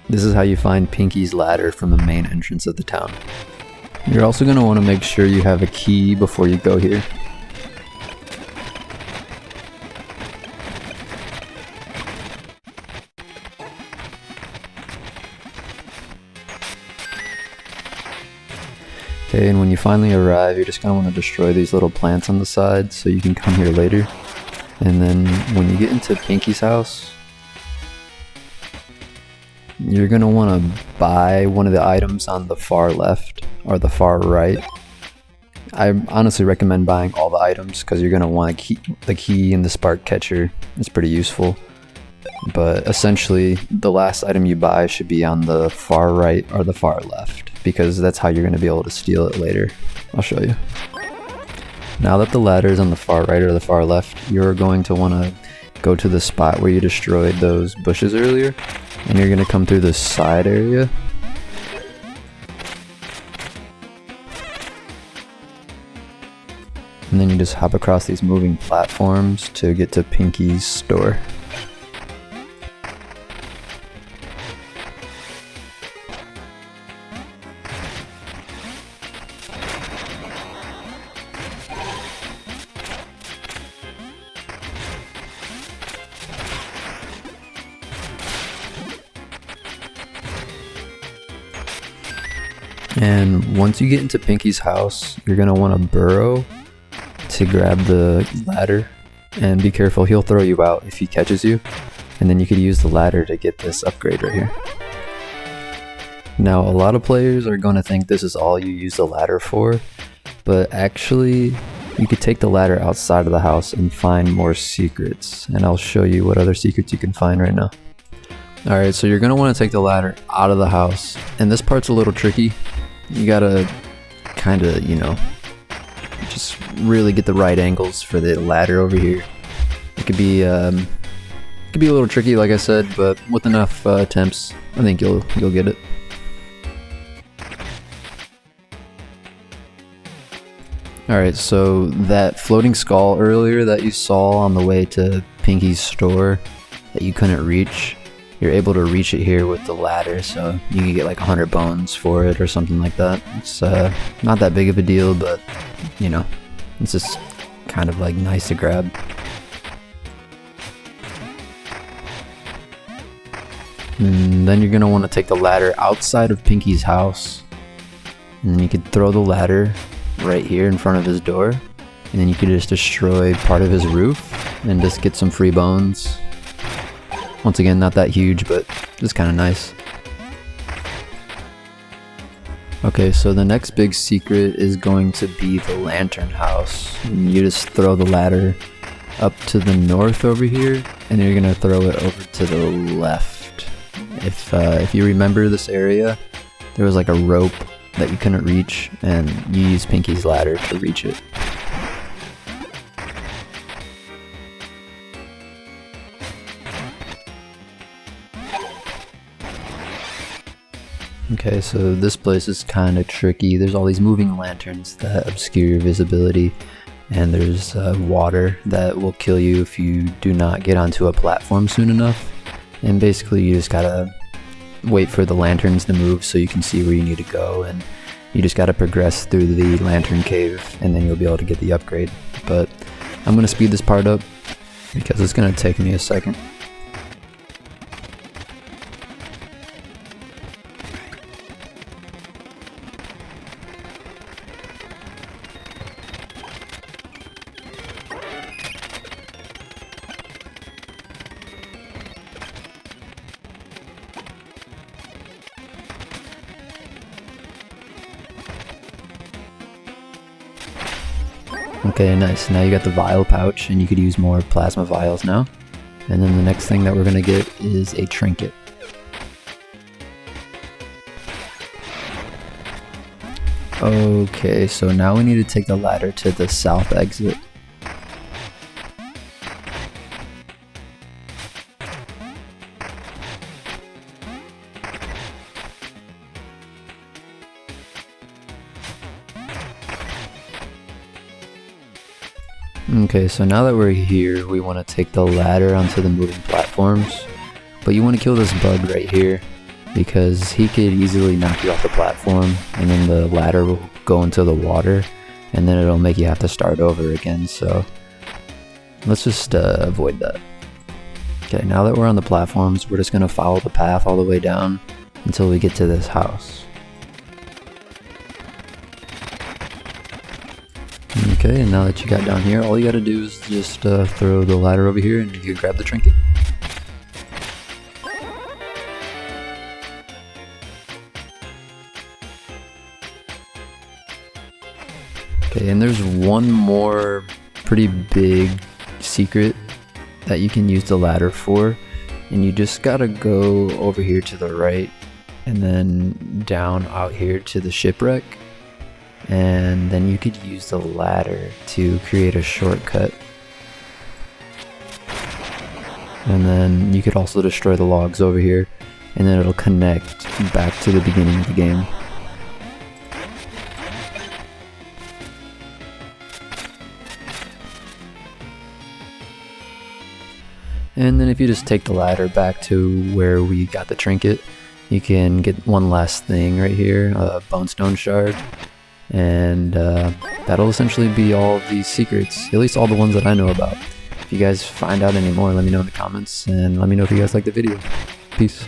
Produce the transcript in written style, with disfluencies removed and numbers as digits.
This is how you find Pinky's ladder from the main entrance of the town. You're also going to want to make sure you have a key before you go here. Okay, and when you finally arrive, you're just going to want to destroy these little plants on the side so you can come here later. And then when you get into Pinky's house, you're going to want to buy one of the items on the far left or the far right. I honestly recommend buying all the items because you're going to want the key and the spark catcher. It's pretty useful. But essentially, the last item you buy should be on the far right or the far left, because that's how you're going to be able to steal it later. I'll show you. Now that the ladder is on the far right or the far left, you're going to want to go to the spot where you destroyed those bushes earlier, and you're going to come through this side area. And then you just hop across these moving platforms to get to Pinky's store. And once you get into Pinky's house, you're going to want to burrow to grab the ladder, and be careful, he'll throw you out if he catches you, and then you could use the ladder to get this upgrade right here. Now a lot of players are going to think this is all you use the ladder for, but actually you could take the ladder outside of the house and find more secrets, and I'll show you what other secrets you can find right now. Alright, so you're going to want to take the ladder out of the house, and this part's a little tricky. You gotta kind of, just really get the right angles for the ladder over here. It could be a little tricky, like I said, but with enough attempts, I think you'll get it. Alright, so that floating skull earlier that you saw on the way to Pinky's store that you couldn't reach, you're able to reach it here with the ladder, so you can get like 100 bones for it or something like that. It's not that big of a deal, but it's just kind of like nice to grab. And then you're going to want to take the ladder outside of Pinky's house, and then you could throw the ladder right here in front of his door, and then you could just destroy part of his roof and just get some free bones. Once again, not that huge, but just kind of nice. Okay, so the next big secret is going to be the lantern house. And you just throw the ladder up to the north over here, and you're gonna throw it over to the left. If you remember this area, there was like a rope that you couldn't reach, and you use Pinky's ladder to reach it. Okay, so this place is kind of tricky. There's all these moving lanterns that obscure your visibility, and there's water that will kill you if you do not get onto a platform soon enough. And basically you just gotta wait for the lanterns to move so you can see where you need to go, and you just gotta progress through the lantern cave, and then you'll be able to get the upgrade. But I'm gonna speed this part up because it's gonna take me a second. Okay, nice. Now you got the vial pouch, and you could use more plasma vials now. And then the next thing that we're gonna get is a trinket. Okay, so now we need to take the ladder to the south exit. Okay, so now that we're here, we want to take the ladder onto the moving platforms, but you want to kill this bug right here. because he could easily knock you off the platform, and then the ladder will go into the water, and then it'll make you have to start over again. So let's just avoid that. Okay, now that we're on the platforms, we're just gonna follow the path all the way down until we get to this house. Okay, and now that you got down here, all you gotta do is just throw the ladder over here and you can grab the trinket. Okay, and there's one more pretty big secret that you can use the ladder for, and you just gotta go over here to the right and then down out here to the shipwreck, and then you could use the ladder to create a shortcut, and then you could also destroy the logs over here, and then it'll connect back to the beginning of the game. And then if you just take the ladder back to where we got the trinket, you can get one last thing right here, a bonestone shard. And that'll essentially be all of these secrets, at least all the ones that I know about. If you guys find out any more, let me know in the comments, and let me know if you guys like the video. Peace.